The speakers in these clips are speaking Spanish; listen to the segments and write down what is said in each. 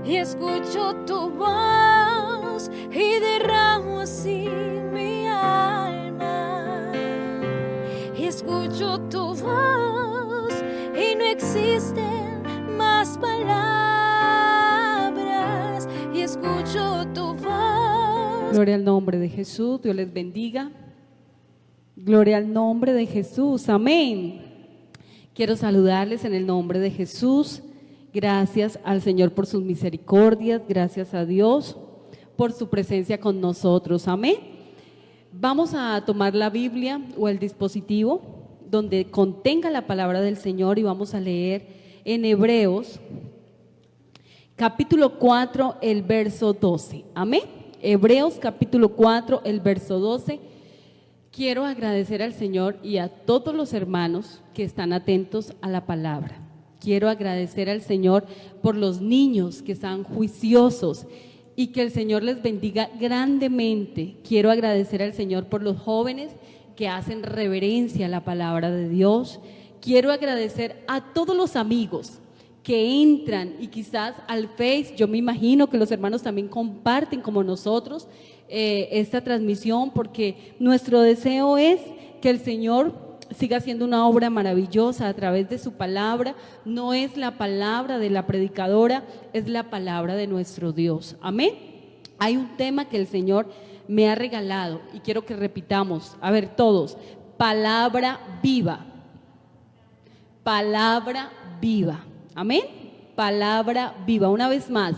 y escucho tu voz y derramo así mi alma. Y escucho tu voz y no existen más palabras. Y escucho tu voz. Gloria al nombre de Jesús, Dios les bendiga. Gloria al nombre de Jesús, amén. Quiero saludarles en el nombre de Jesús. Gracias al Señor por sus misericordias, gracias a Dios por su presencia con nosotros, amén. Vamos a tomar la Biblia o el dispositivo donde contenga la palabra del Señor y vamos a leer en Hebreos capítulo 4, el verso 12, amén. Hebreos capítulo 4, el verso 12. Quiero agradecer al Señor y a todos los hermanos que están atentos a la palabra. Quiero agradecer al Señor por los niños que están juiciosos y que el Señor les bendiga grandemente. Quiero agradecer al Señor por los jóvenes que hacen reverencia a la palabra de Dios. Quiero agradecer a todos los amigos que entran y quizás al Face, yo me imagino que los hermanos también comparten como nosotros esta transmisión, porque nuestro deseo es que el Señor siga haciendo una obra maravillosa a través de su palabra. No es la palabra de la predicadora, es la palabra de nuestro Dios, amén. Hay un tema que el Señor me ha regalado y quiero que repitamos, a ver todos, palabra viva, palabra viva, amén, palabra viva, una vez más,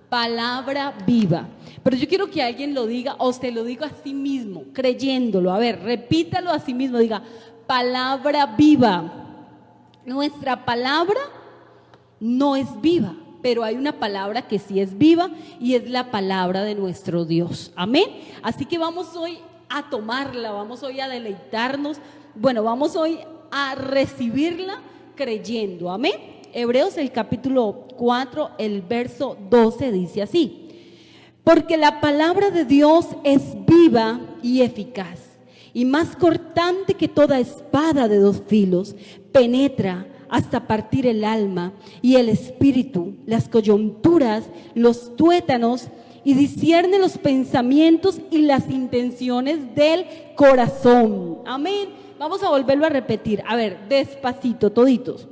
palabra viva. Pero yo quiero que alguien lo diga, o usted lo diga a sí mismo, creyéndolo. A ver, repítalo a sí mismo, diga, palabra viva. Nuestra palabra no es viva, pero hay una palabra que sí es viva y es la palabra de nuestro Dios, amén. Así que vamos hoy a tomarla, vamos hoy a deleitarnos, bueno, vamos hoy a recibirla creyendo, amén. Hebreos el capítulo 4, el verso 12 dice así: porque la palabra de Dios es viva y eficaz, y más cortante que toda espada de dos filos, penetra hasta partir el alma y el espíritu, las coyunturas, los tuétanos, y discierne los pensamientos y las intenciones del corazón. Amén. Vamos a volverlo a repetir. A ver, despacito, toditos.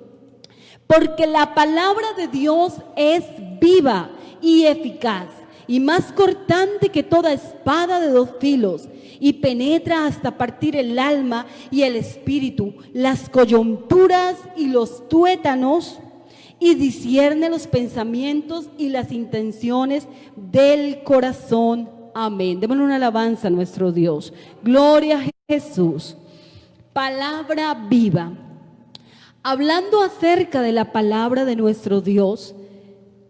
Porque la palabra de Dios es viva y eficaz, y más cortante que toda espada de dos filos, y penetra hasta partir el alma y el espíritu, las coyunturas y los tuétanos, y discierne los pensamientos y las intenciones del corazón. Amén. Démosle una alabanza a nuestro Dios. Gloria a Jesús. Palabra viva. Hablando acerca de la palabra de nuestro Dios,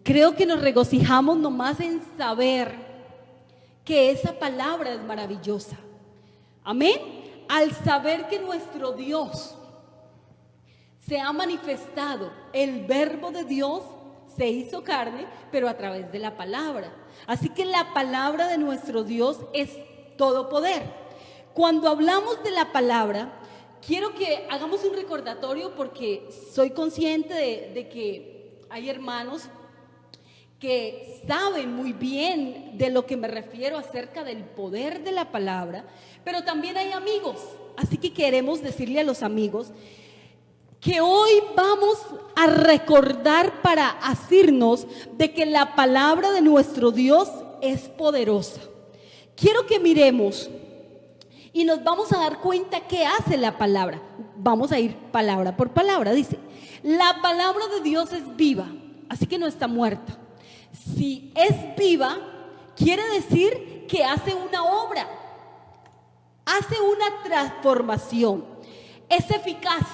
creo que nos regocijamos nomás en saber que esa palabra es maravillosa. Amén. Al saber que nuestro Dios se ha manifestado, el verbo de Dios se hizo carne, pero a través de la palabra. Así que la palabra de nuestro Dios es todo poder. Cuando hablamos de la palabra, quiero que hagamos un recordatorio, porque soy consciente de que hay hermanos que saben muy bien de lo que me refiero acerca del poder de la palabra, pero también hay amigos. Así que queremos decirle a los amigos que hoy vamos a recordar para asirnos de que la palabra de nuestro Dios es poderosa. Quiero que miremos y nos vamos a dar cuenta qué hace la palabra. Vamos a ir palabra por palabra. Dice, la palabra de Dios es viva, así que no está muerta. Si es viva, quiere decir que hace una obra, hace una transformación, es eficaz.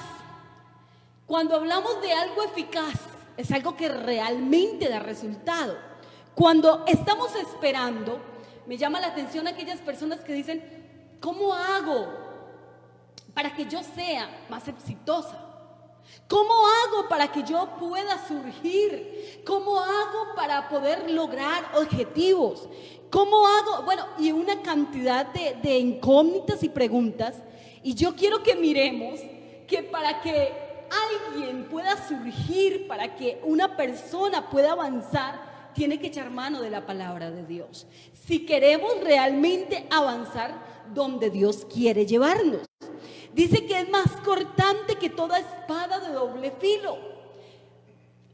Cuando hablamos de algo eficaz, es algo que realmente da resultado. Cuando estamos esperando, me llama la atención aquellas personas que dicen, ¿cómo hago para que yo sea más exitosa? ¿Cómo hago para que yo pueda surgir? ¿Cómo hago para poder lograr objetivos? ¿Cómo hago? Bueno, y una cantidad de incógnitas y preguntas. Y yo quiero que miremos que para que alguien pueda surgir, para que una persona pueda avanzar, tiene que echar mano de la palabra de Dios. Si queremos realmente avanzar donde Dios quiere llevarnos. Dice que es más cortante que toda espada de doble filo.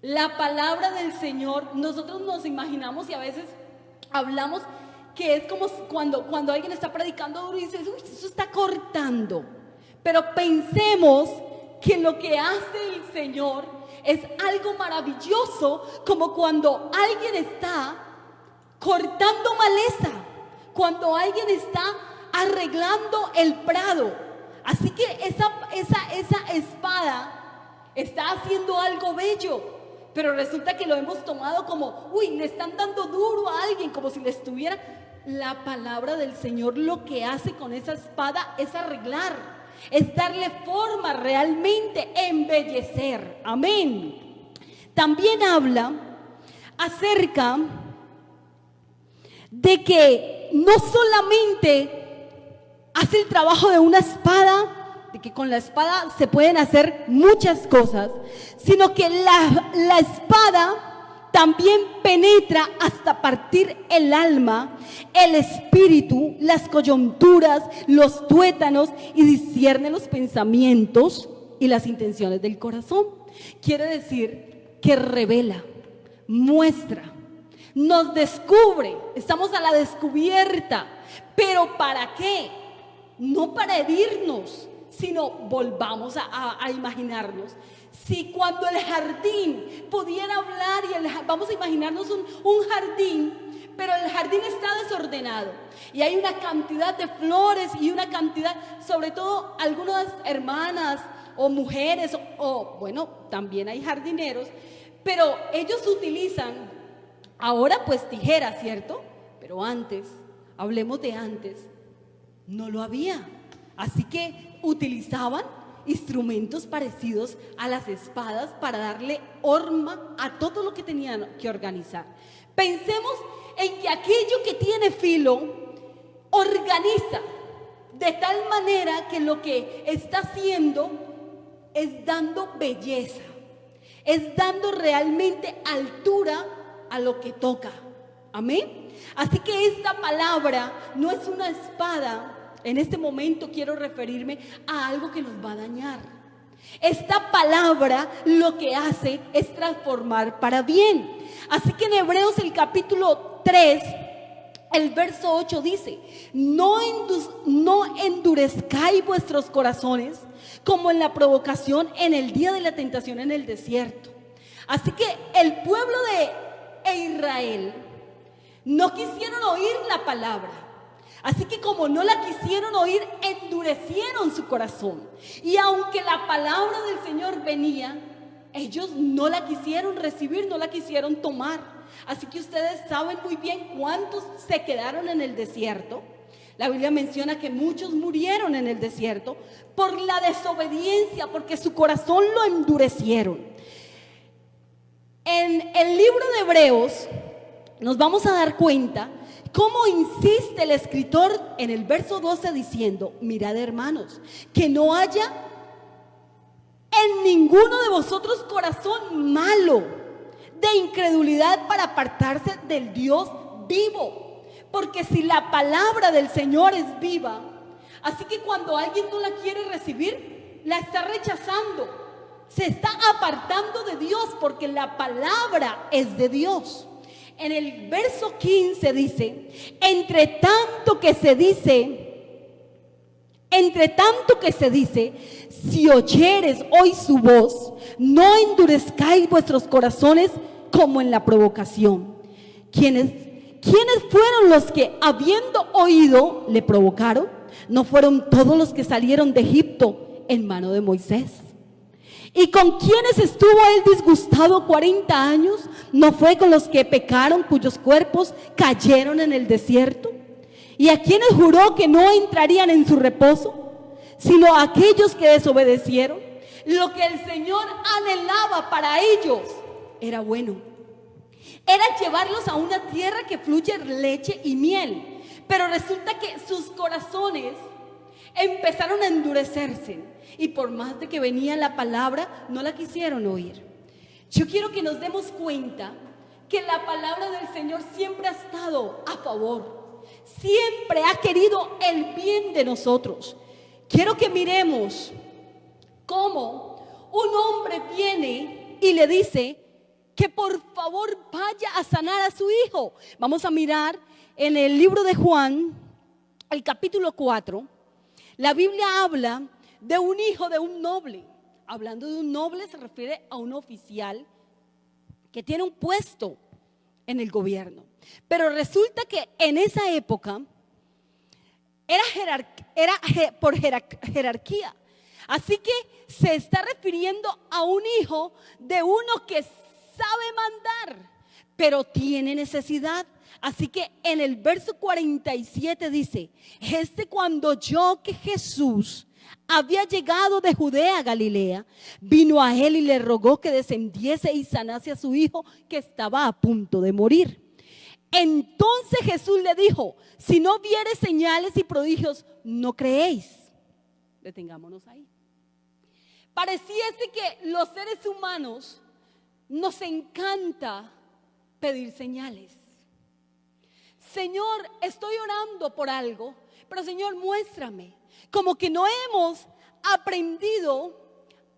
La palabra del Señor, nosotros nos imaginamos y a veces hablamos que es como cuando alguien está predicando duro y dices, uy, eso está cortando. Pero pensemos que lo que hace el Señor es algo maravilloso, como cuando alguien está cortando maleza, cuando alguien está arreglando el prado. Así que esa espada está haciendo algo bello, pero resulta que lo hemos tomado como, uy, le están dando duro a alguien, como si le estuviera. La palabra del Señor lo que hace con esa espada es arreglar, es darle forma, realmente embellecer. Amén. También habla acerca de que no solamente hace el trabajo de una espada, de que con la espada se pueden hacer muchas cosas, sino que la espada también penetra hasta partir el alma, el espíritu, las coyunturas, los tuétanos, y discierne los pensamientos y las intenciones del corazón. Quiere decir que revela, muestra, nos descubre, estamos a la descubierta. ¿Pero para qué? No para herirnos, sino volvamos a imaginarnos. Si cuando el jardín pudiera hablar, vamos a imaginarnos un jardín, pero el jardín está desordenado y hay una cantidad de flores y una cantidad, sobre todo algunas hermanas o mujeres, o bueno, también hay jardineros, pero ellos utilizan ahora pues tijeras, ¿cierto? Pero antes, hablemos de antes, no lo había. Así que utilizaban instrumentos parecidos a las espadas para darle forma a todo lo que tenían que organizar. Pensemos en que aquello que tiene filo organiza de tal manera que lo que está haciendo es dando belleza, es dando realmente altura a lo que toca. Amén. Así que esta palabra no es una espada. En este momento quiero referirme a algo que nos va a dañar. Esta palabra lo que hace es transformar para bien. Así que en Hebreos el capítulo 3, el verso 8 dice: no endurezcáis vuestros corazones como en la provocación en el día de la tentación en el desierto. Así que el pueblo de Israel no quisieron oír la palabra. Así que como no la quisieron oír, endurecieron su corazón. Y aunque la palabra del Señor venía, ellos no la quisieron recibir, no la quisieron tomar. Así que ustedes saben muy bien cuántos se quedaron en el desierto. La Biblia menciona que muchos murieron en el desierto por la desobediencia, porque su corazón lo endurecieron. En el libro de Hebreos nos vamos a dar cuenta cómo insiste el escritor en el verso 12 diciendo: mirad, hermanos, que no haya en ninguno de vosotros corazón malo de incredulidad para apartarse del Dios vivo. Porque si la palabra del Señor es viva, así que cuando alguien no la quiere recibir, la está rechazando, se está apartando de Dios, porque la palabra es de Dios. En el verso 15 dice: entre tanto que se dice, si oyeres hoy su voz, no endurezcáis vuestros corazones como en la provocación. ¿Quiénes fueron los que, habiendo oído, le provocaron? ¿No fueron todos los que salieron de Egipto en mano de Moisés? ¿Y con quienes estuvo él disgustado 40 años? ¿No fue con los que pecaron, cuyos cuerpos cayeron en el desierto? ¿Y a quienes juró que no entrarían en su reposo, sino a aquellos que desobedecieron? Lo que el Señor anhelaba para ellos era bueno. Era llevarlos a una tierra que fluye leche y miel. Pero resulta que sus corazones empezaron a endurecerse. Y por más de que venía la palabra, no la quisieron oír. Yo quiero que nos demos cuenta que la palabra del Señor siempre ha estado a favor, siempre ha querido el bien de nosotros. Quiero que miremos cómo un hombre viene y le dice que por favor vaya a sanar a su hijo. Vamos a mirar en el libro de Juan, el capítulo 4. La Biblia habla de un hijo de un noble. Hablando de un noble se refiere a un oficial que tiene un puesto en el gobierno. Pero resulta que en esa época era por jerarquía. Así que se está refiriendo a un hijo de uno que sabe mandar, pero tiene necesidad. Así que en el verso 47 dice: cuando oyó que Jesús había llegado de Judea a Galilea, vino a él y le rogó que descendiese y sanase a su hijo que estaba a punto de morir. Entonces Jesús le dijo: si no vieres señales y prodigios, no creéis. Detengámonos ahí. Pareciese que los seres humanos nos encanta pedir señales. Señor, estoy orando por algo, pero Señor, muéstrame. Como que no hemos aprendido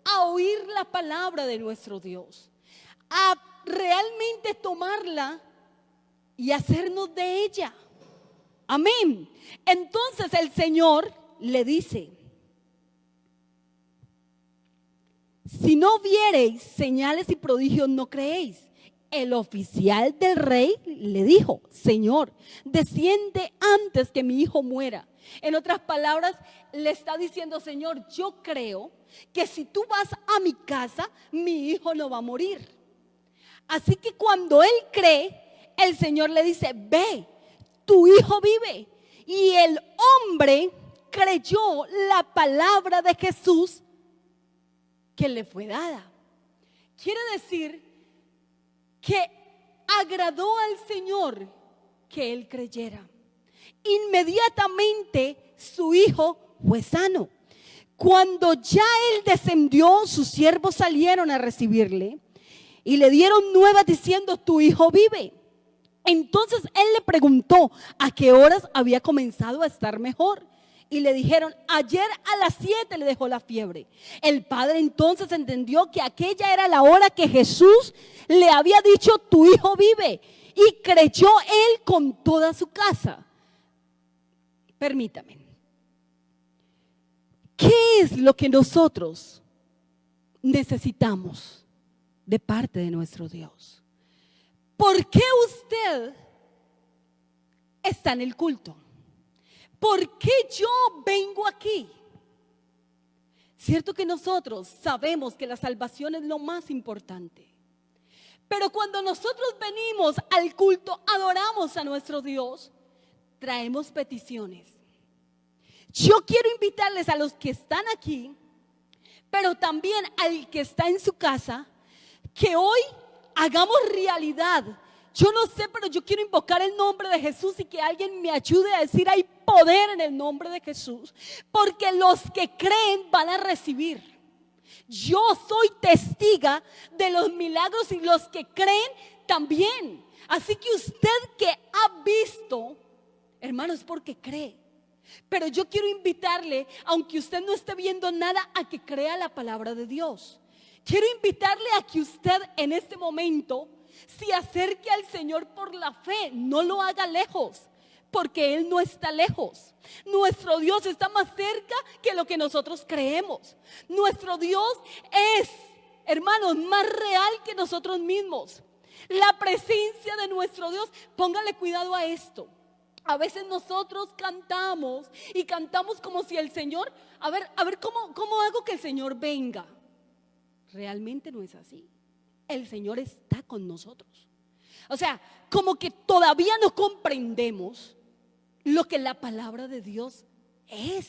a oír la palabra de nuestro Dios, a realmente tomarla y hacernos de ella. Amén. Entonces el Señor le dice: si no viereis señales y prodigios, no creéis. El oficial del rey le dijo: Señor, desciende antes que mi hijo muera. En otras palabras, le está diciendo: Señor, yo creo que si tú vas a mi casa, mi hijo no va a morir. Así que cuando él cree, el Señor le dice: ve, tu hijo vive. Y el hombre creyó la palabra de Jesús que le fue dada. Quiere decir que agradó al Señor que él creyera. Inmediatamente su hijo fue sano. Cuando ya él descendió, sus siervos salieron a recibirle y le dieron nuevas diciendo: tu hijo vive. Entonces él le preguntó a qué horas había comenzado a estar mejor. Y le dijeron: ayer a las 7 le dejó la fiebre. El padre entonces entendió que aquella era la hora que Jesús le había dicho: tu hijo vive. Y creyó él con toda su casa. Permítame. ¿Qué es lo que nosotros necesitamos de parte de nuestro Dios? ¿Por qué usted está en el culto? ¿Por qué yo vengo aquí? Cierto que nosotros sabemos que la salvación es lo más importante, pero cuando nosotros venimos al culto, adoramos a nuestro Dios, traemos peticiones. Yo quiero invitarles a los que están aquí, pero también al que está en su casa, que hoy hagamos realidad. Yo no sé, pero yo quiero invocar el nombre de Jesús y que alguien me ayude a decir: hay poder en el nombre de Jesús, porque los que creen van a recibir. Yo soy testiga de los milagros y los que creen también. Así que usted que ha visto, hermano, es porque cree. Pero yo quiero invitarle, aunque usted no esté viendo nada, a que crea la palabra de Dios. Quiero invitarle a que usted en este momento se acerque al Señor por la fe. No lo haga lejos, porque Él no está lejos. Nuestro Dios está más cerca que lo que nosotros creemos. Nuestro Dios es, hermanos, más real que nosotros mismos. La presencia de nuestro Dios, póngale cuidado a esto. A veces nosotros cantamos y cantamos como si el Señor, a ver, ¿cómo hago que el Señor venga? Realmente no es así. El Señor está con nosotros. O sea, como que todavía no comprendemos lo que la palabra de Dios es.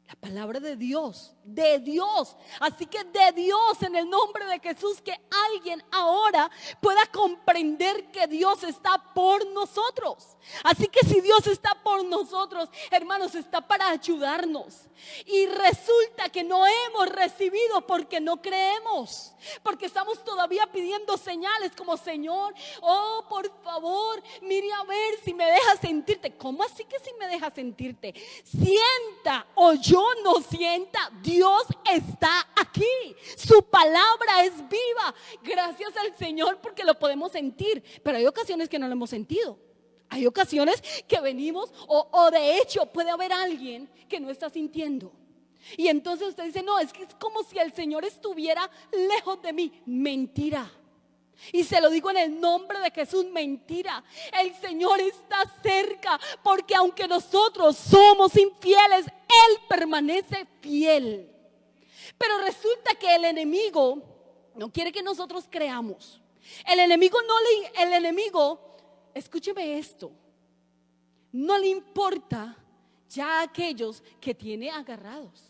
La palabra de Dios, de Dios. Así que de Dios, en el nombre de Jesús, que alguien ahora pueda comprender que Dios está por nosotros. Así que si Dios está por nosotros, hermanos, está para ayudarnos. Y resulta que no hemos recibido porque no creemos, porque estamos todavía pidiendo señales como: Señor, oh, por favor, mire a ver si me deja sentirte. ¿Cómo así que si me deja sentirte? Sienta o yo no sienta, Dios está aquí. Su palabra es viva. Gracias al Señor porque lo podemos sentir, pero hay ocasiones que no lo hemos sentido. Hay ocasiones que venimos o de hecho puede haber alguien que no está sintiendo. Y entonces usted dice: no, es que es como si el Señor estuviera lejos de mí. Mentira. Y se lo digo en el nombre de Jesús, mentira. El Señor está cerca, porque aunque nosotros somos infieles, Él permanece fiel. Pero resulta que el enemigo no quiere que nosotros creamos. El enemigo, escúcheme esto, no le importa ya a aquellos que tiene agarrados.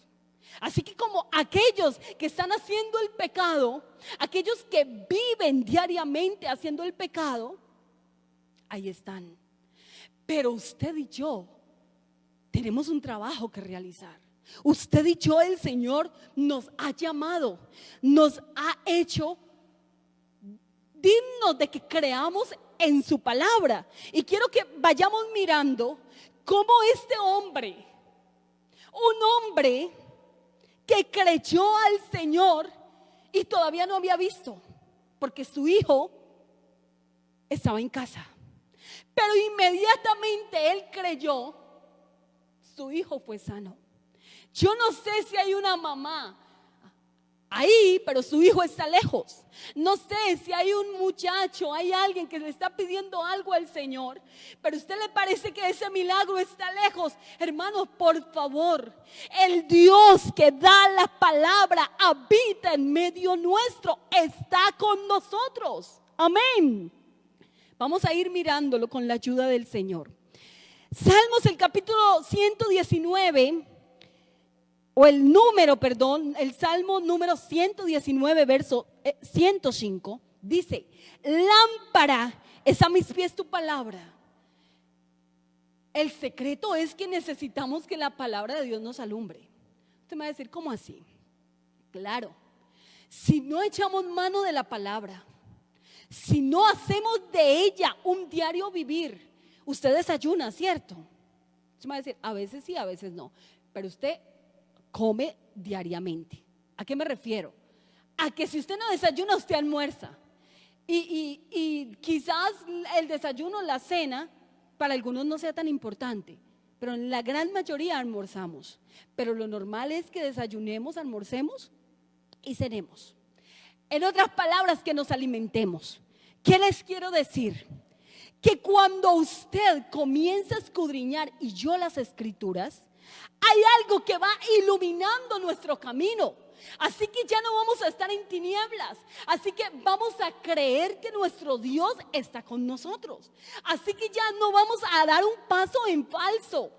Así que como aquellos que están haciendo el pecado, aquellos que viven diariamente haciendo el pecado, ahí están. Pero usted y yo tenemos un trabajo que realizar. Usted y yo, el Señor nos ha llamado, nos ha hecho dignos de que creamos en su palabra. Y quiero que vayamos mirando cómo este hombre, un hombre que creyó al Señor y todavía no había visto, porque su hijo estaba en casa, pero inmediatamente él creyó, su hijo fue sano. Yo no sé si hay una mamá ahí, pero su hijo está lejos. No sé si hay un muchacho, hay alguien que le está pidiendo algo al Señor, pero a usted le parece que ese milagro está lejos. Hermanos, por favor, el Dios que da la palabra habita en medio nuestro, está con nosotros. Amén. Vamos a ir mirándolo con la ayuda del Señor. Salmos, el capítulo 119. El Salmo número 119, verso 105, dice: lámpara es a mis pies tu palabra. El secreto es que necesitamos que la palabra de Dios nos alumbre. Usted me va a decir: ¿cómo así? Claro, si no echamos mano de la palabra, si no hacemos de ella un diario vivir. Usted desayuna, ¿cierto? Usted me va a decir: a veces sí, a veces no. Pero usted come diariamente. ¿A qué me refiero? A que si usted no desayuna, usted almuerza. Y quizás el desayuno, la cena, para algunos no sea tan importante, pero en la gran mayoría almorzamos. Pero lo normal es que desayunemos, almorcemos y cenemos. En otras palabras, que nos alimentemos. ¿Qué les quiero decir? Que cuando usted comienza a escudriñar y yo las escrituras, hay algo que va iluminando nuestro camino. Así que ya no vamos a estar en tinieblas. Así que vamos a creer que nuestro Dios está con nosotros. Así que ya no vamos a dar un paso en falso,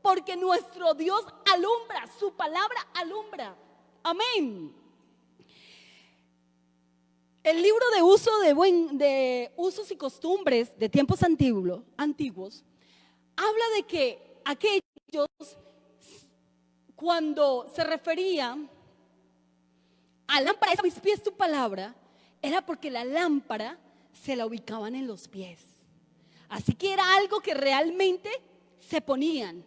porque nuestro Dios alumbra, su palabra alumbra. Amén. El libro de usos y costumbres de tiempos antiguos habla de que aquellos, cuando se refería a lámpara es a mis pies tu palabra, era porque la lámpara se la ubicaban en los pies. Así que era algo que realmente se ponían.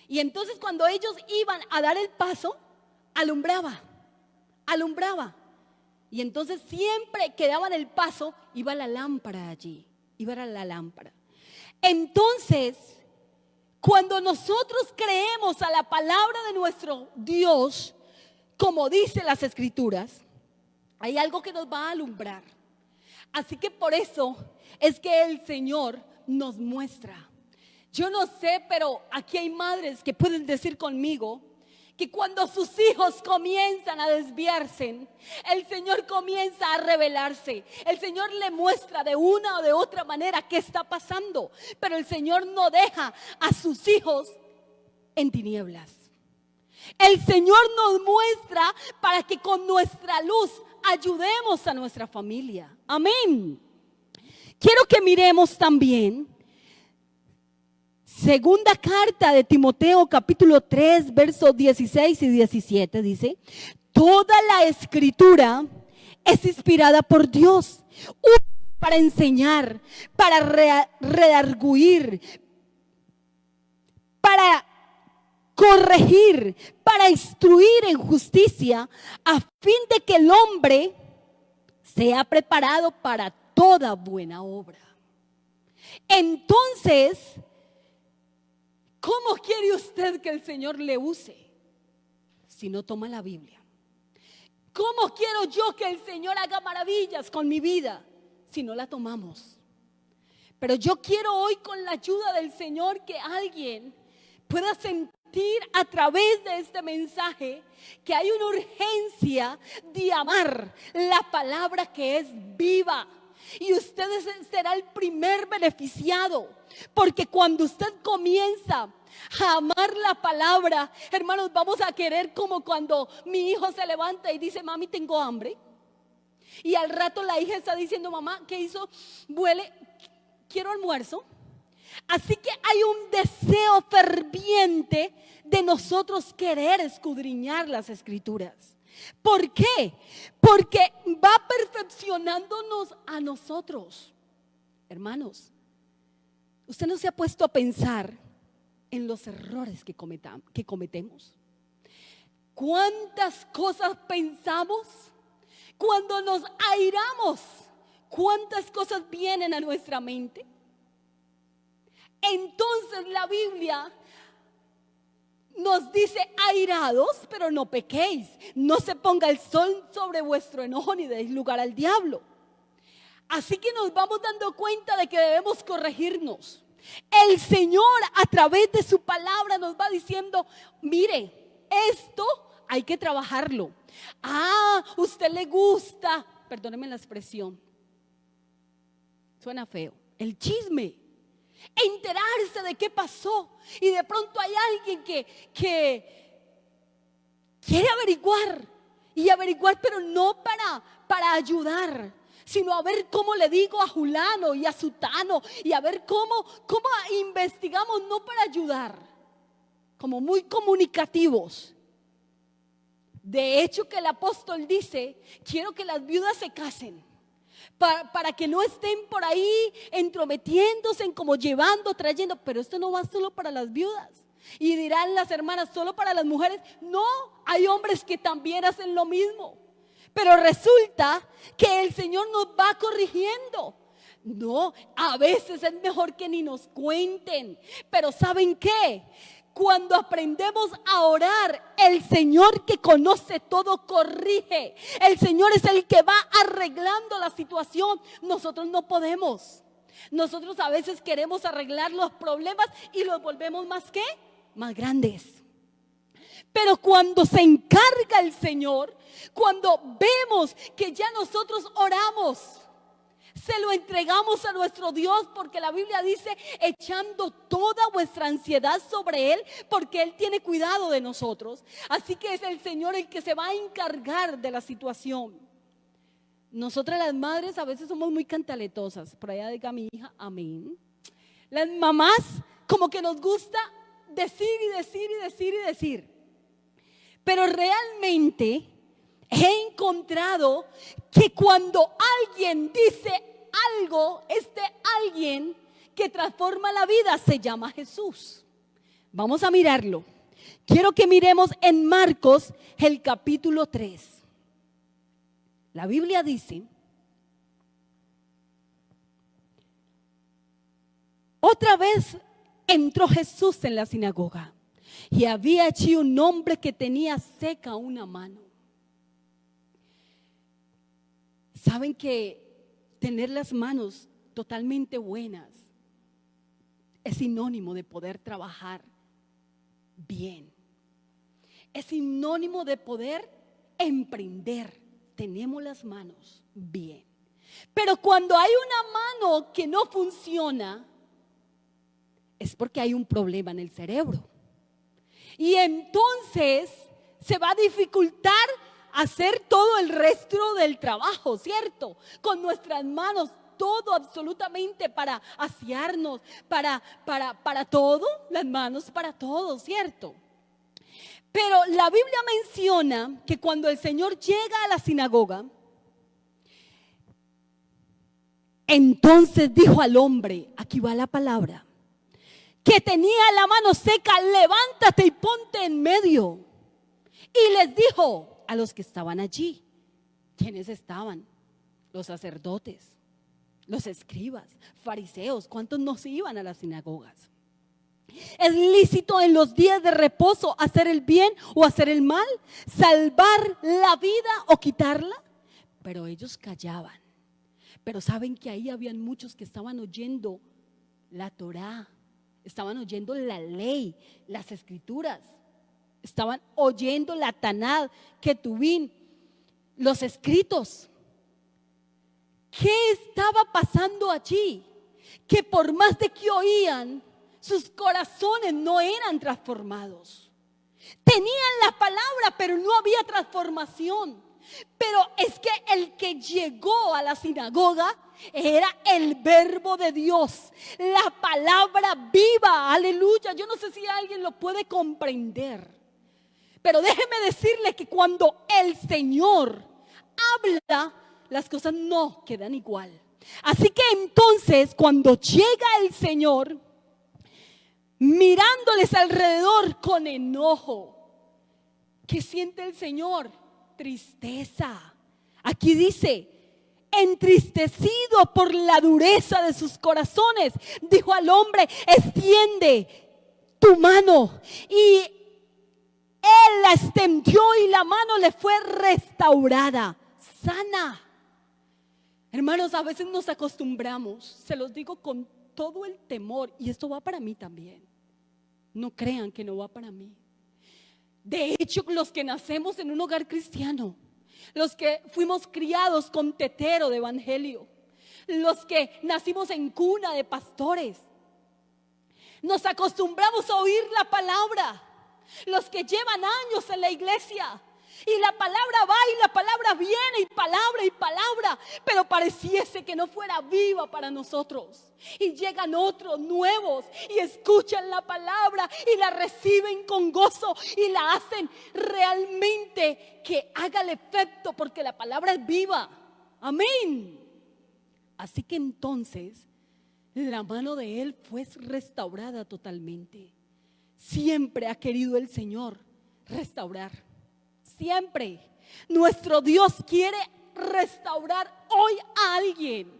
Y entonces cuando ellos iban a dar el paso, alumbraba. Y entonces siempre que daban el paso, iba la lámpara allí, iba la lámpara. Entonces, cuando nosotros creemos a la palabra de nuestro Dios, como dice las Escrituras, hay algo que nos va a alumbrar. Así que por eso es que el Señor nos muestra. Yo no sé, pero aquí hay madres que pueden decir conmigo que cuando sus hijos comienzan a desviarse, el Señor comienza a revelarse. El Señor le muestra de una o de otra manera qué está pasando, pero el Señor no deja a sus hijos en tinieblas. El Señor nos muestra para que con nuestra luz ayudemos a nuestra familia. Amén. Quiero que miremos también segunda carta de Timoteo, capítulo 3, versos 16 y 17. Dice: toda la escritura es inspirada por Dios para enseñar, para redarguir, para corregir, para instruir en justicia, a fin de que el hombre sea preparado para toda buena obra. Entonces, ¿cómo quiere usted que el Señor le use si no toma la Biblia? ¿Cómo quiero yo que el Señor haga maravillas con mi vida si no la tomamos? Pero yo quiero hoy, con la ayuda del Señor, que alguien pueda sentir a través de este mensaje que hay una urgencia de amar la palabra que es viva. Y usted será el primer beneficiado, porque cuando usted comienza a amar la palabra, hermanos, vamos a querer, como cuando mi hijo se levanta y dice: mami, tengo hambre. Y al rato la hija está diciendo: mamá, ¿qué hizo? Huele, quiero almuerzo. Así que hay un deseo ferviente de nosotros querer escudriñar las escrituras. ¿Por qué? Porque va perfeccionándonos a nosotros. Hermanos, usted no se ha puesto a pensar en los errores que cometemos. ¿Cuántas cosas pensamos cuando nos airamos? ¿Cuántas cosas vienen a nuestra mente? Entonces la Biblia nos dice: airados, pero no pequéis. No se ponga el sol sobre vuestro enojo, ni deis lugar al diablo. Así que nos vamos dando cuenta de que debemos corregirnos. El Señor, a través de su palabra, nos va diciendo: mire, esto hay que trabajarlo. Usted le gusta, perdóneme la expresión, suena feo, el chisme. Enterarse de qué pasó, y de pronto hay alguien que quiere averiguar, pero no para ayudar, sino a ver cómo le digo a Julano y a Sutano, y a ver cómo investigamos, no para ayudar, como muy comunicativos. De hecho, que el apóstol dice: quiero que las viudas se casen, para que no estén por ahí entrometiéndose en como llevando, trayendo. Pero esto no va solo para las viudas. Y dirán las hermanas: solo para las mujeres. No, hay hombres que también hacen lo mismo. Pero resulta que el Señor nos va corrigiendo. No, a veces es mejor que ni nos cuenten. Pero ¿saben qué? Cuando aprendemos a orar, el Señor, que conoce todo, corrige. El Señor es el que va arreglando la situación. Nosotros no podemos. Nosotros a veces queremos arreglar los problemas y los volvemos más grandes. Pero cuando se encarga el Señor, cuando vemos que ya nosotros oramos, se lo entregamos a nuestro Dios, porque la Biblia dice: echando toda vuestra ansiedad sobre Él, porque Él tiene cuidado de nosotros. Así que es el Señor el que se va a encargar de la situación. Nosotras las madres a veces somos muy cantaletosas. Por allá diga mi hija, amén. Las mamás como que nos gusta decir y decir y decir y decir. Pero realmente he encontrado que cuando alguien dice algo, este alguien que transforma la vida se llama Jesús. Vamos a mirarlo. Quiero que miremos en Marcos el capítulo 3. La Biblia dice: otra vez entró Jesús en la sinagoga, y había allí un hombre que tenía seca una mano. ¿Saben que tener las manos totalmente buenas es sinónimo de poder trabajar bien? Es sinónimo de poder emprender. Tenemos las manos bien. Pero cuando hay una mano que no funciona, es porque hay un problema en el cerebro. Y entonces se va a dificultar hacer todo el resto del trabajo, ¿cierto? Con nuestras manos, todo absolutamente para asearnos, para todo, las manos para todo, ¿cierto? Pero la Biblia menciona que cuando el Señor llega a la sinagoga, entonces dijo al hombre, aquí va la palabra, que tenía la mano seca, levántate y ponte en medio. Y les dijo a los que estaban allí, ¿quiénes estaban? Los sacerdotes, los escribas, fariseos, ¿cuántos no se iban a las sinagogas? ¿Es lícito en los días de reposo hacer el bien o hacer el mal? ¿Salvar la vida o quitarla? Pero ellos callaban. Pero saben que ahí habían muchos que estaban oyendo la Torá, estaban oyendo la ley, las escrituras, estaban oyendo la Tanad, Ketubín, los escritos. ¿Qué estaba pasando allí? Que por más de que oían, sus corazones no eran transformados. Tenían la palabra, pero no había transformación. Pero es que el que llegó a la sinagoga era el verbo de Dios, la palabra viva, aleluya. Yo no sé si alguien lo puede comprender, pero déjeme decirle que cuando el Señor habla, las cosas no quedan igual. Así que entonces cuando llega el Señor, mirándoles alrededor con enojo, ¿qué siente el Señor? Tristeza. Aquí dice, entristecido por la dureza de sus corazones, dijo al hombre, extiende tu mano. Y él la extendió y la mano le fue restaurada, sana. Hermanos, a veces nos acostumbramos, se los digo con todo el temor, y esto va para mí también. No crean que no va para mí. De hecho, los que nacemos en un hogar cristiano, los que fuimos criados con tetero de evangelio, los que nacimos en cuna de pastores, nos acostumbramos a oír la palabra. Los que llevan años en la iglesia, y la palabra va y la palabra viene, y palabra, pero pareciese que no fuera viva para nosotros. Y llegan otros nuevos y escuchan la palabra y la reciben con gozo y la hacen realmente que haga el efecto, porque la palabra es viva. Amén. Así que entonces la mano de él fue restaurada totalmente. Siempre ha querido el Señor restaurar. Siempre. Nuestro Dios quiere restaurar hoy a alguien.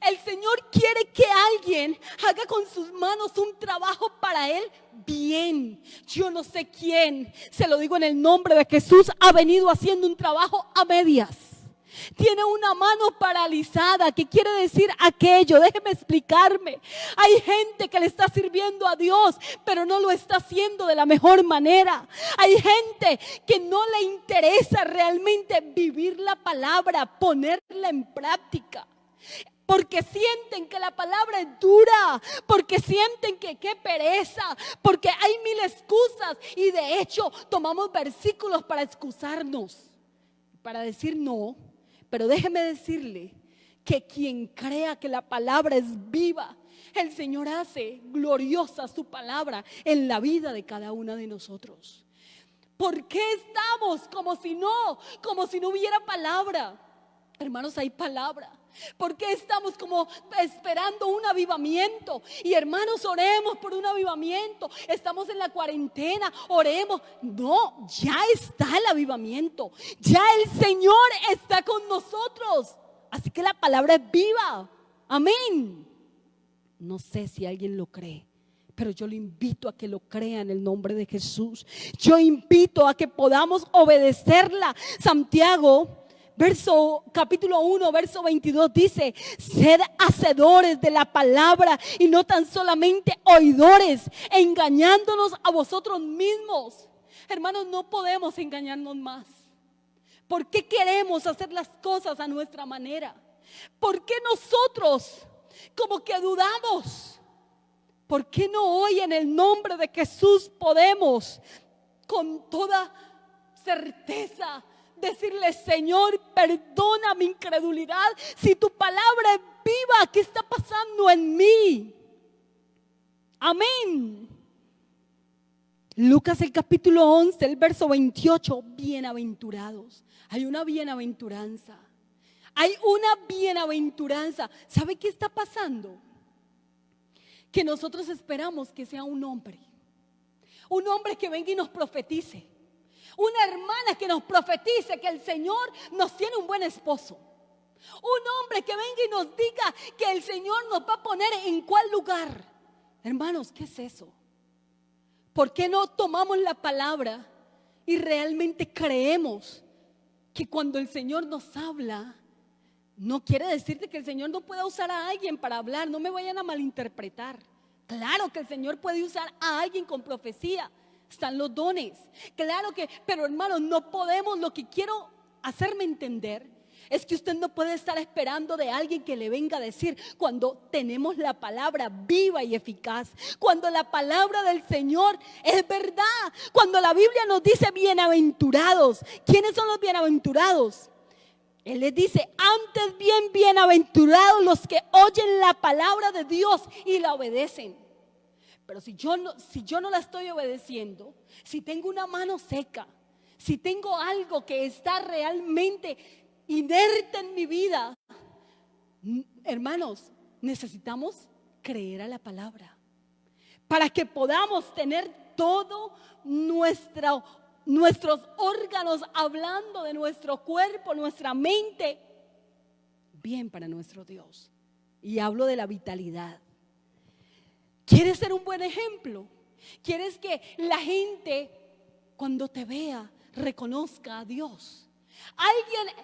El Señor quiere que alguien haga con sus manos un trabajo para Él bien. Yo no sé quién, se lo digo en el nombre de Jesús, ha venido haciendo un trabajo a medias. Tiene una mano paralizada. ¿Qué quiere decir aquello? Déjeme explicarme. Hay gente que le está sirviendo a Dios, pero no lo está haciendo de la mejor manera. Hay gente que no le interesa realmente vivir la palabra, ponerla en práctica, porque sienten que la palabra es dura, porque sienten que qué pereza, porque hay mil excusas, y de hecho tomamos versículos para excusarnos, para decir no. Pero déjeme decirle que quien crea que la palabra es viva, el Señor hace gloriosa su palabra en la vida de cada una de nosotros. ¿Por qué estamos como si no hubiera palabra? Hermanos, hay palabra. ¿Por qué estamos como esperando un avivamiento? Y hermanos, oremos por un avivamiento. Estamos en la cuarentena, oremos. No, ya está el avivamiento. Ya el Señor está con nosotros. Así que la palabra es viva. Amén. No sé si alguien lo cree, pero yo lo invito a que lo crea en el nombre de Jesús. Yo invito a que podamos obedecerla. Santiago capítulo 1, verso 22 dice: sed hacedores de la palabra y no tan solamente oidores, engañándonos a vosotros mismos. Hermanos, no podemos engañarnos más. ¿Por qué queremos hacer las cosas a nuestra manera? ¿Por qué nosotros como que dudamos? ¿Por qué no hoy en el nombre de Jesús podemos con toda certeza decirle: Señor, perdona mi incredulidad. Si tu palabra es viva, ¿qué está pasando en mí? Amén. Lucas el capítulo 11, el verso 28, bienaventurados. Hay una bienaventuranza. Hay una bienaventuranza. ¿Sabe qué está pasando? Que nosotros esperamos que sea un hombre que venga y nos profetice, una hermana que nos profetice que el Señor nos tiene un buen esposo, un hombre que venga y nos diga que el Señor nos va a poner en cuál lugar. Hermanos, ¿qué es eso? ¿Por qué no tomamos la palabra y realmente creemos que cuando el Señor nos habla, no quiere decirte que el Señor no pueda usar a alguien para hablar? No me vayan a malinterpretar. Claro que el Señor puede usar a alguien con profecía. Están los dones. Claro que, pero hermanos, no podemos. Lo que quiero hacerme entender es que usted no puede estar esperando de alguien que le venga a decir, cuando tenemos la palabra viva y eficaz, cuando la palabra del Señor es verdad, cuando la Biblia nos dice bienaventurados. ¿Quiénes son los bienaventurados? Él les dice: antes bien, bienaventurados los que oyen la palabra de Dios y la obedecen. Pero si yo no la estoy obedeciendo, si tengo una mano seca, si tengo algo que está realmente inerte en mi vida, hermanos, necesitamos creer a la palabra para que podamos tener todo nuestros órganos, hablando de nuestro cuerpo, nuestra mente, bien para nuestro Dios. Y hablo de la vitalidad. ¿Quieres ser un buen ejemplo? ¿Quieres que la gente, cuando te vea, reconozca a Dios? Alguien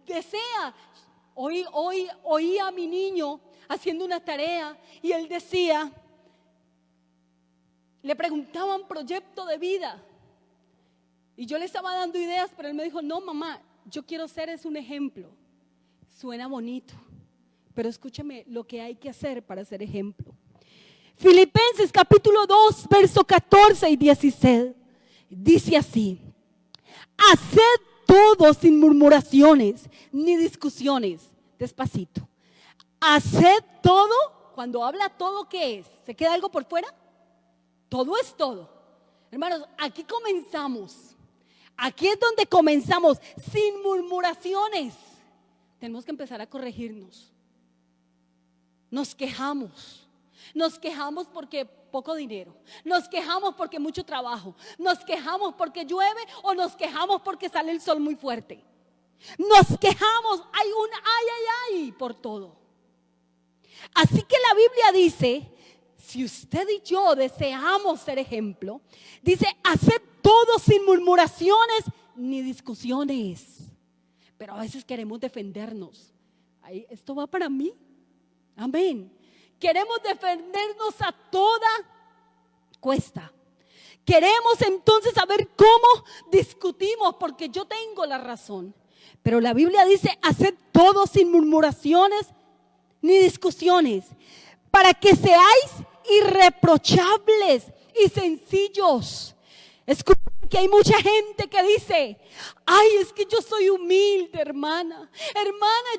desea. Hoy oí a mi niño haciendo una tarea y él decía, le preguntaban proyecto de vida. Y yo le estaba dando ideas, pero él me dijo: no, mamá, yo quiero ser un ejemplo. Suena bonito, pero escúchame lo que hay que hacer para ser ejemplo. Filipenses capítulo 2, verso 14 y 16. Dice así: haced todo sin murmuraciones ni discusiones. Despacito. Haced todo. Cuando habla todo, ¿qué es? ¿Se queda algo por fuera? Todo es todo. Hermanos, aquí comenzamos. Aquí es donde comenzamos, sin murmuraciones. Tenemos que empezar a corregirnos. Nos quejamos porque poco dinero, nos quejamos porque mucho trabajo, nos quejamos porque llueve o nos quejamos porque sale el sol muy fuerte. Nos quejamos, hay un ay por todo. Así que la Biblia dice, si usted y yo deseamos ser ejemplo, dice: haced todo sin murmuraciones ni discusiones. Pero a veces queremos defendernos. Ay, esto va para mí. Amén. Queremos defendernos a toda cuesta. Queremos entonces saber cómo discutimos, porque yo tengo la razón. Pero la Biblia dice: haced todo sin murmuraciones ni discusiones, para que seáis irreprochables y sencillos. Escuchen que hay mucha gente que dice: ay, es que yo soy humilde, hermana,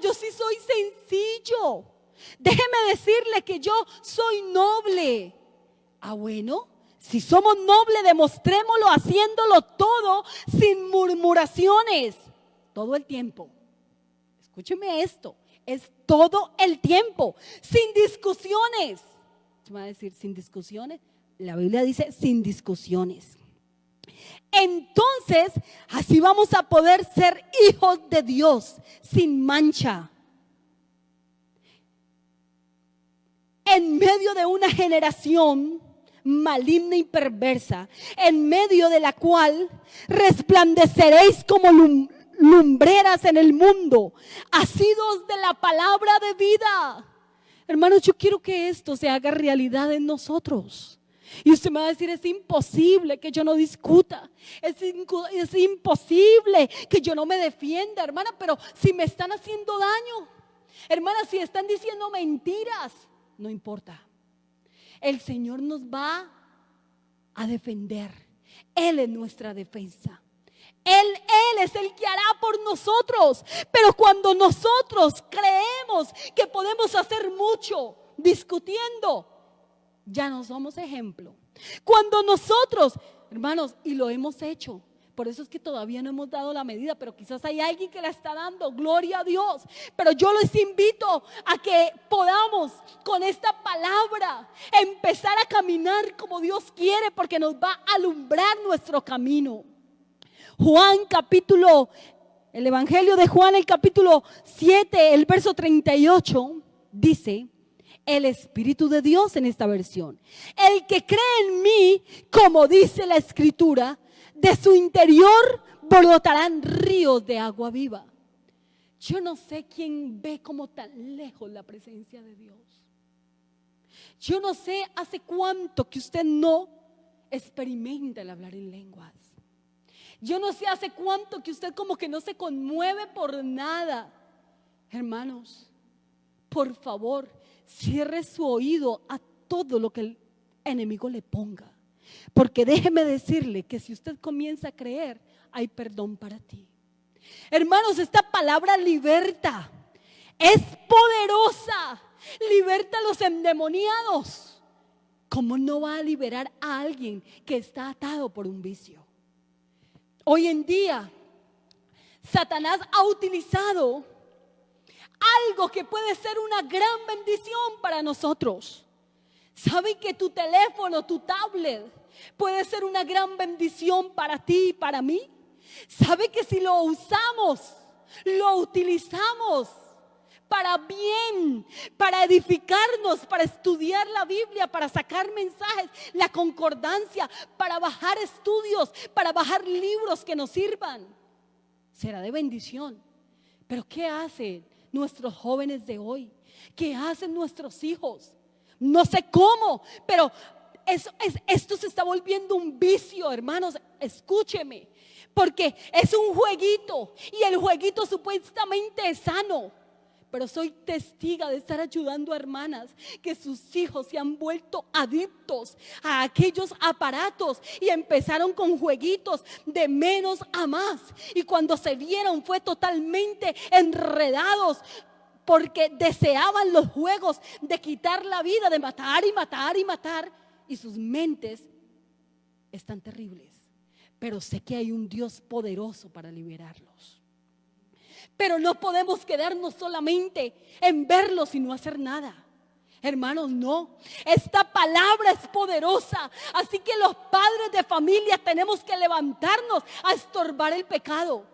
yo sí soy sencillo. Déjeme decirle que yo soy noble. Ah, bueno, si somos nobles, demostrémoslo haciéndolo todo sin murmuraciones, todo el tiempo. Escúcheme esto, es todo el tiempo, sin discusiones. ¿Se va a decir sin discusiones? La Biblia dice sin discusiones. Entonces, así vamos a poder ser hijos de Dios sin mancha, en medio de una generación maligna y perversa, en medio de la cual resplandeceréis como lumbreras en el mundo, asidos de la palabra de vida. Hermanos, yo quiero que esto se haga realidad en nosotros. Y usted me va a decir: es imposible que yo no discuta, es imposible que yo no me defienda, hermana. Pero si me están haciendo daño, hermana, si están diciendo mentiras, no importa. El Señor nos va a defender. Él es nuestra defensa. Él es el que hará por nosotros. Pero cuando nosotros creemos que podemos hacer mucho discutiendo, ya no somos ejemplo. Cuando nosotros, hermanos, y lo hemos hecho, por eso es que todavía no hemos dado la medida, pero quizás hay alguien que la está dando, gloria a Dios. Pero yo les invito a que podamos con esta palabra empezar a caminar como Dios quiere, porque nos va a alumbrar nuestro camino. El Evangelio de Juan, el capítulo 7, el verso 38, dice: el Espíritu de Dios en esta versión. El que cree en mí, como dice la Escritura, de su interior brotarán ríos de agua viva. Yo no sé quién ve como tan lejos la presencia de Dios. Yo no sé hace cuánto que usted no experimenta el hablar en lenguas. Yo no sé hace cuánto que usted como que no se conmueve por nada. Hermanos, por favor, cierre su oído a todo lo que el enemigo le ponga. Porque déjeme decirle que si usted comienza a creer, hay perdón para ti. Hermanos, esta palabra liberta, es poderosa, liberta a los endemoniados. ¿Cómo no va a liberar a alguien que está atado por un vicio? Hoy en día, Satanás ha utilizado algo que puede ser una gran bendición para nosotros. ¿Saben que tu teléfono, tu tablet puede ser una gran bendición para ti y para mí? ¿Sabe que si lo usamos, lo utilizamos para bien, para edificarnos, para estudiar la Biblia, para sacar mensajes, la concordancia, para bajar estudios, para bajar libros que nos sirvan? Será de bendición. Pero ¿qué hacen nuestros jóvenes de hoy? ¿Qué hacen nuestros hijos? No sé cómo, pero esto se está volviendo un vicio, hermanos. Escúcheme, porque es un jueguito y el jueguito supuestamente es sano. Pero soy testiga de estar ayudando a hermanas que sus hijos se han vuelto adictos a aquellos aparatos y empezaron con jueguitos de menos a más. Y cuando se vieron fue totalmente enredados, porque deseaban los juegos de quitar la vida, de matar y matar y matar. Y sus mentes están terribles. Pero sé que hay un Dios poderoso para liberarlos. Pero no podemos quedarnos solamente en verlos y no hacer nada. Hermanos, no. Esta palabra es poderosa. Así que los padres de familia tenemos que levantarnos a estorbar el pecado.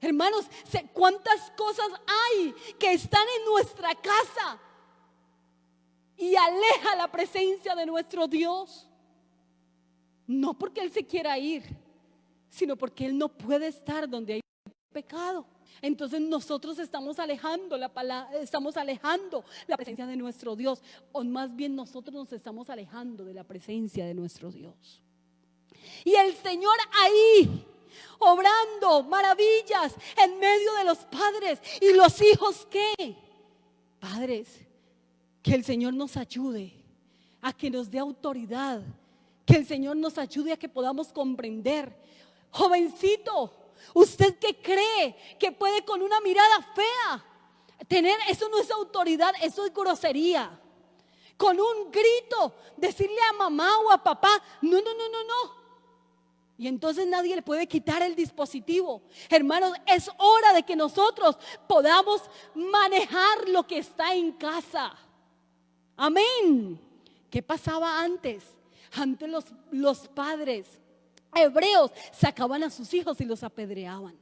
Hermanos, ¿cuántas cosas hay que están en nuestra casa y aleja la presencia de nuestro Dios? No porque Él se quiera ir, sino porque Él no puede estar donde hay pecado. Entonces nosotros estamos alejando la presencia de nuestro Dios, o más bien nosotros nos estamos alejando de la presencia de nuestro Dios. Y el Señor ahí obrando maravillas en medio de los padres. ¿Y los hijos qué? Padres, que el Señor nos ayude a que nos dé autoridad, que el Señor nos ayude a que podamos comprender. Jovencito, ¿usted qué cree que puede con una mirada fea tener? Eso no es autoridad, eso es grosería. Con un grito decirle a mamá o a papá: no. Y entonces nadie le puede quitar el dispositivo. Hermanos, es hora de que nosotros podamos manejar lo que está en casa. Amén. ¿Qué pasaba antes? Antes los padres hebreos sacaban a sus hijos y los apedreaban.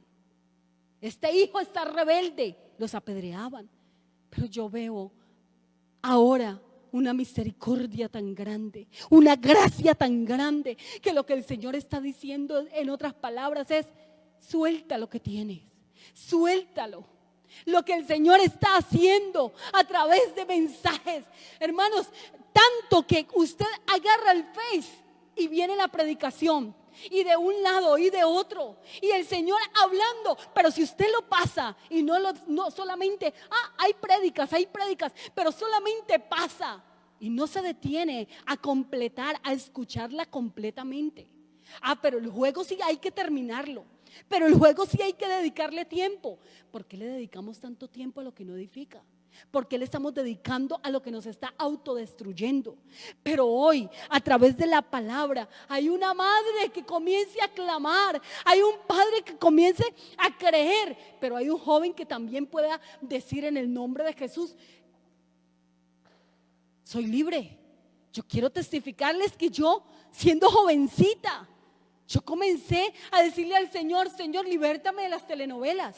Este hijo está rebelde, los apedreaban. Pero yo veo ahora una misericordia tan grande, una gracia tan grande, que lo que el Señor está diciendo en otras palabras es: suelta lo que tienes, suéltalo. Lo que el Señor está haciendo a través de mensajes, hermanos, tanto que usted agarra el Face y viene la predicación, y de un lado y de otro, y el Señor hablando. Pero si usted lo pasa y no solamente hay prédicas, pero solamente pasa y no se detiene a completar, a escucharla completamente, Pero el juego sí hay que terminarlo. Pero el juego sí hay que dedicarle tiempo. ¿Por qué le dedicamos tanto tiempo a lo que no edifica? ¿Por qué le estamos dedicando a lo que nos está autodestruyendo? Pero hoy, a través de la palabra, hay una madre que comience a clamar, hay un padre que comience a creer, pero hay un joven que también pueda decir en el nombre de Jesús: soy libre. Yo quiero testificarles que yo, siendo jovencita, yo comencé a decirle al Señor: Señor, libértame de las telenovelas.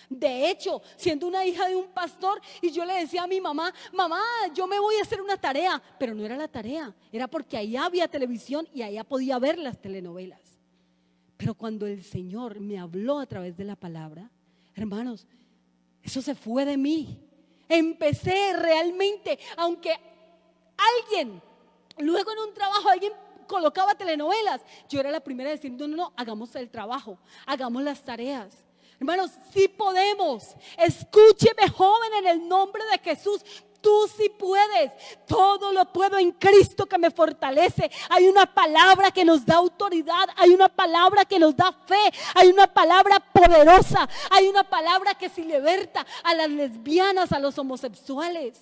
De hecho, siendo una hija de un pastor, y yo le decía a mi mamá: mamá, yo me voy a hacer una tarea. Pero no era la tarea, era porque allá había televisión y allá podía ver las telenovelas. Pero cuando el Señor me habló a través de la palabra, hermanos, eso se fue de mí. Empecé realmente, aunque alguien, luego en un trabajo, alguien colocaba telenovelas, yo era la primera a decir: no, hagamos el trabajo, hagamos las tareas. Hermanos, sí podemos. Escúcheme, joven, en el nombre de Jesús. Tú sí puedes. Todo lo puedo en Cristo que me fortalece. Hay una palabra que nos da autoridad. Hay una palabra que nos da fe. Hay una palabra poderosa. Hay una palabra que sí liberta a las lesbianas, a los homosexuales.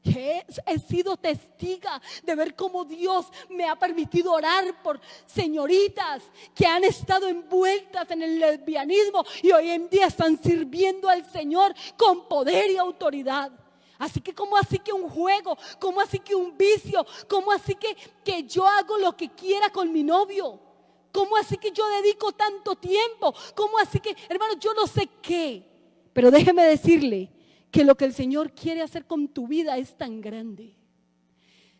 He sido testiga de ver cómo Dios me ha permitido orar por señoritas que han estado envueltas en el lesbianismo y hoy en día están sirviendo al Señor con poder y autoridad. Así que, ¿cómo así que un juego? ¿Cómo así que un vicio? ¿Cómo así que yo hago lo que quiera con mi novio? ¿Cómo así que yo dedico tanto tiempo? ¿Cómo así que, hermano, yo no sé qué? Pero déjeme decirle que lo que el Señor quiere hacer con tu vida es tan grande.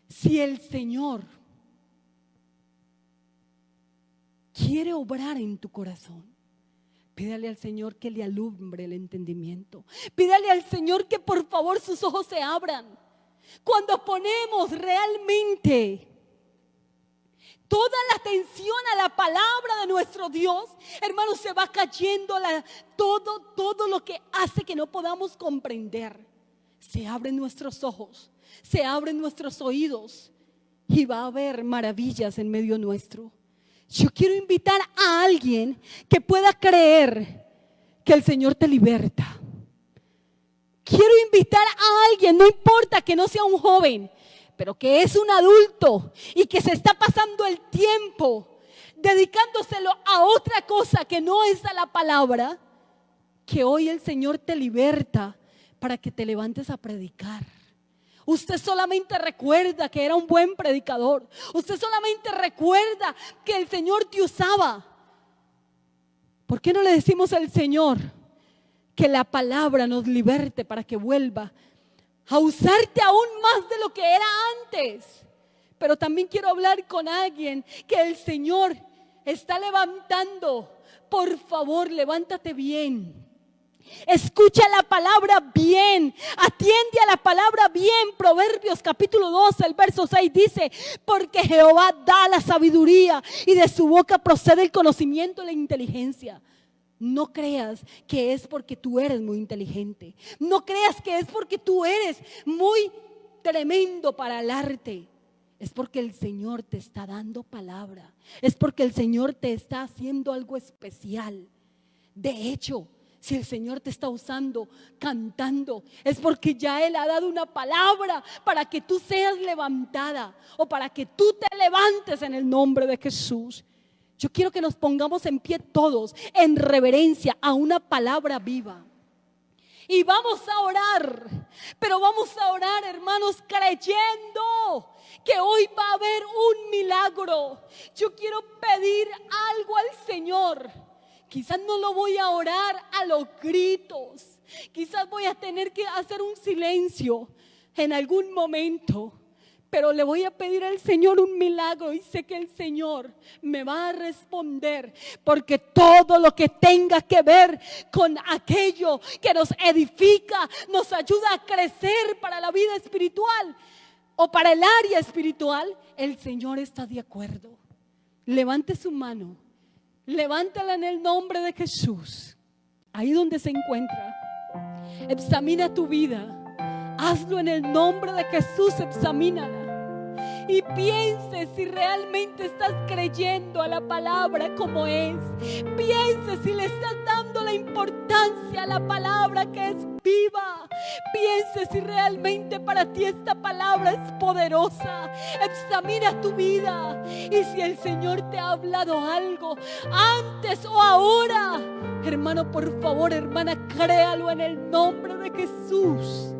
Si el Señor quiere obrar en tu corazón, pídale al Señor que le alumbre el entendimiento. Pídale al Señor que por favor sus ojos se abran. Cuando ponemos realmente toda la atención a la palabra de nuestro Dios, hermanos, se va cayendo todo lo que hace que no podamos comprender. Se abren nuestros ojos, se abren nuestros oídos y va a haber maravillas en medio nuestro. Yo quiero invitar a alguien que pueda creer que el Señor te liberta. Quiero invitar a alguien, no importa que no sea un joven, pero que es un adulto y que se está pasando el tiempo dedicándoselo a otra cosa que no es a la palabra, que hoy el Señor te liberta para que te levantes a predicar. Usted solamente recuerda que era un buen predicador. Usted solamente recuerda que el Señor te usaba. ¿Por qué no le decimos al Señor que la palabra nos liberte para que vuelva a usarte aún más de lo que era antes? Pero también quiero hablar con alguien que el Señor está levantando. Por favor, levántate bien. Escucha la palabra bien, atiende a la palabra bien. Proverbios capítulo 12, el verso 6 dice: porque Jehová da la sabiduría y de su boca procede el conocimiento y la inteligencia. No creas que es porque tú eres muy inteligente. No creas que es porque tú eres muy tremendo para el arte. Es porque el Señor te está dando palabra. Es porque el Señor te está haciendo algo especial. De hecho, si el Señor te está usando cantando, es porque ya Él ha dado una palabra para que tú seas levantada o para que tú te levantes en el nombre de Jesús. Yo quiero que nos pongamos en pie todos en reverencia a una palabra viva. Y vamos a orar, pero vamos a orar, hermanos, creyendo que hoy va a haber un milagro. Yo quiero pedir algo al Señor. Quizás no lo voy a orar a los gritos. Quizás voy a tener que hacer un silencio en algún momento. Pero le voy a pedir al Señor un milagro y sé que el Señor me va a responder. Porque todo lo que tenga que ver con aquello que nos edifica, nos ayuda a crecer para la vida espiritual o para el área espiritual, el Señor está de acuerdo. Levante su mano. Levántala en el nombre de Jesús. Ahí donde se encuentra, examina tu vida. Hazlo en el nombre de Jesús, examínala. y piense si realmente estás creyendo a la palabra como es. Piense si le estás dando la importancia a la palabra que es viva. Piense si realmente para ti esta palabra es poderosa. Examina tu vida y si el Señor te ha hablado algo antes o ahora, hermano, por favor, hermana, créalo en el nombre de Jesús.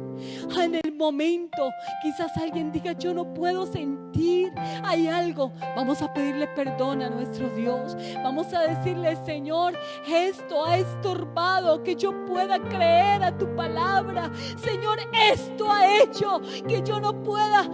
En el momento, quizás alguien diga: yo no puedo sentir, hay algo. Vamos a pedirle perdón a nuestro Dios. Vamos a decirle: Señor, esto ha estorbado que yo pueda creer a tu palabra. Señor, esto ha hecho que yo no pueda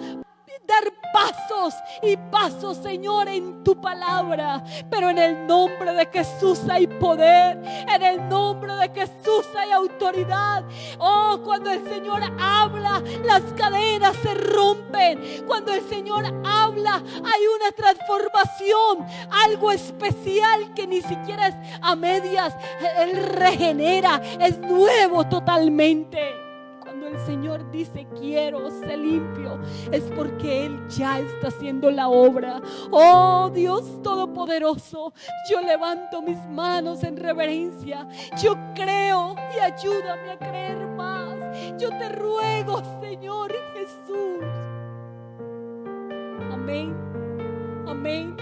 dar pasos y pasos, Señor, en tu palabra. Pero en el nombre de Jesús hay poder, en el nombre de Jesús hay autoridad. Oh, cuando el Señor habla, las cadenas se rompen. Cuando el Señor habla, hay una transformación, algo especial que ni siquiera es a medias. Él regenera, es nuevo totalmente. Cuando el Señor dice: quiero ser limpio, es porque Él ya está haciendo la obra. Oh Dios Todopoderoso, yo levanto mis manos en reverencia. Yo creo y ayúdame a creer más. Yo te ruego, Señor Jesús. Amén, amén.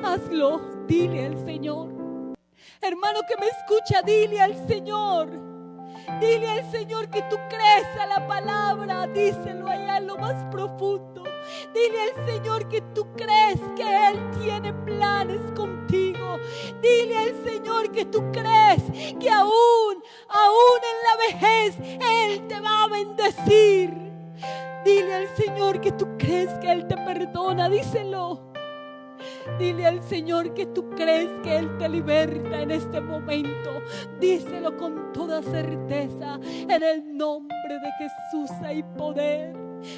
Hazlo, dile al Señor. Hermano que me escucha, dile al Señor. Dile al Señor que tú crees a la palabra. Díselo allá en lo más profundo. Dile al Señor que tú crees que Él tiene planes contigo. Dile al Señor que tú crees que aún en la vejez Él te va a bendecir. Dile al Señor que tú crees que Él te perdona. Díselo. Dile al Señor que tú crees que Él te liberta en este momento. Díselo con toda certeza. En el nombre de Jesús hay poder.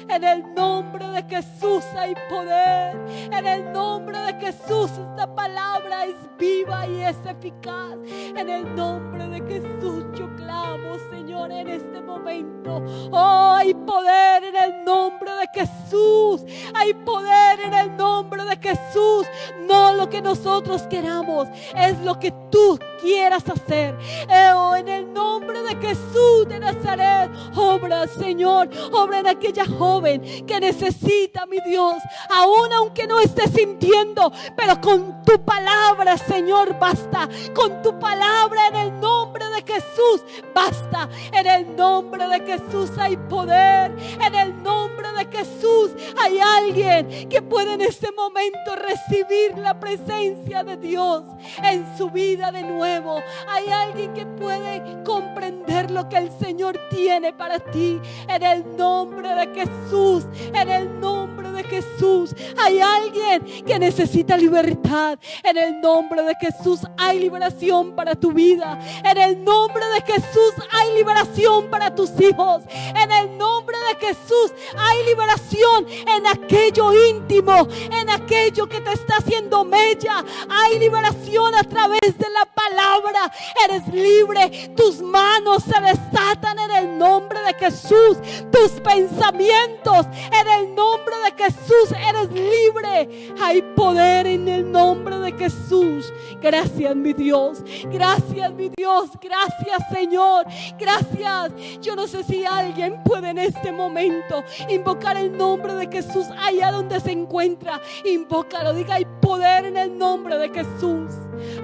En el nombre de Jesús hay poder. En el nombre de Jesús esta palabra es viva y es eficaz. En el nombre de Jesús yo clamo, Señor, en este momento. Oh, hay poder en el nombre de Jesús. Hay poder en el nombre de Jesús. No lo que nosotros queramos, es lo que tú quieras hacer. En el nombre de Jesús de Nazaret, obra, Señor, obra en aquella joven que necesita, mi Dios, aún aunque no esté sintiendo, pero con tu palabra, Señor, basta. Con tu palabra, en el nombre de Jesús, basta. En el nombre de Jesús hay poder. En el nombre de Jesús hay alguien que puede en este momento recibir la presencia de Dios en su vida de nuevo. Hay alguien que puede comprender lo que el Señor tiene para ti. En el nombre de Jesús, en el nombre de Jesús, hay alguien que necesita libertad. En el nombre de Jesús hay liberación para tu vida. En el nombre de Jesús hay liberación para tus hijos. En el nombre de Jesús hay liberación en aquello íntimo, en aquello que te está haciendo mella. Hay liberación a través de la palabra. Eres libre, tus manos se desatan en el nombre de Jesús. Tus pensamientos, en el nombre de Jesús, eres libre. Hay poder en el nombre de Jesús. Gracias, mi Dios. Gracias, mi Dios. Gracias, Señor. Gracias. Yo no sé si alguien puede en este momento invocar el nombre de Jesús allá donde se encuentra. Invócalo, diga: hay poder en el nombre de Jesús.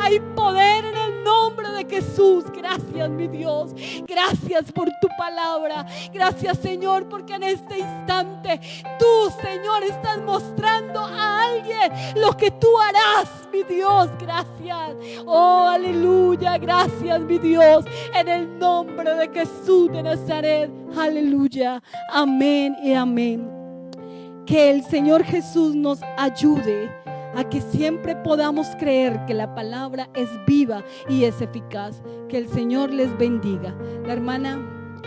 Hay poder en el nombre de Jesús. Gracias, mi Dios. Gracias por tu palabra. Gracias, Señor, porque en este instante tú, Señor, estás mostrando a alguien lo que tú harás, mi Dios. Gracias. Oh, aleluya. Gracias, mi Dios. En el nombre de Jesús de Nazaret. Aleluya. Amén y amén. Que el Señor Jesús nos ayude a que siempre podamos creer que la palabra es viva y es eficaz. Que el Señor les bendiga. La hermana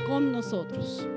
con nosotros.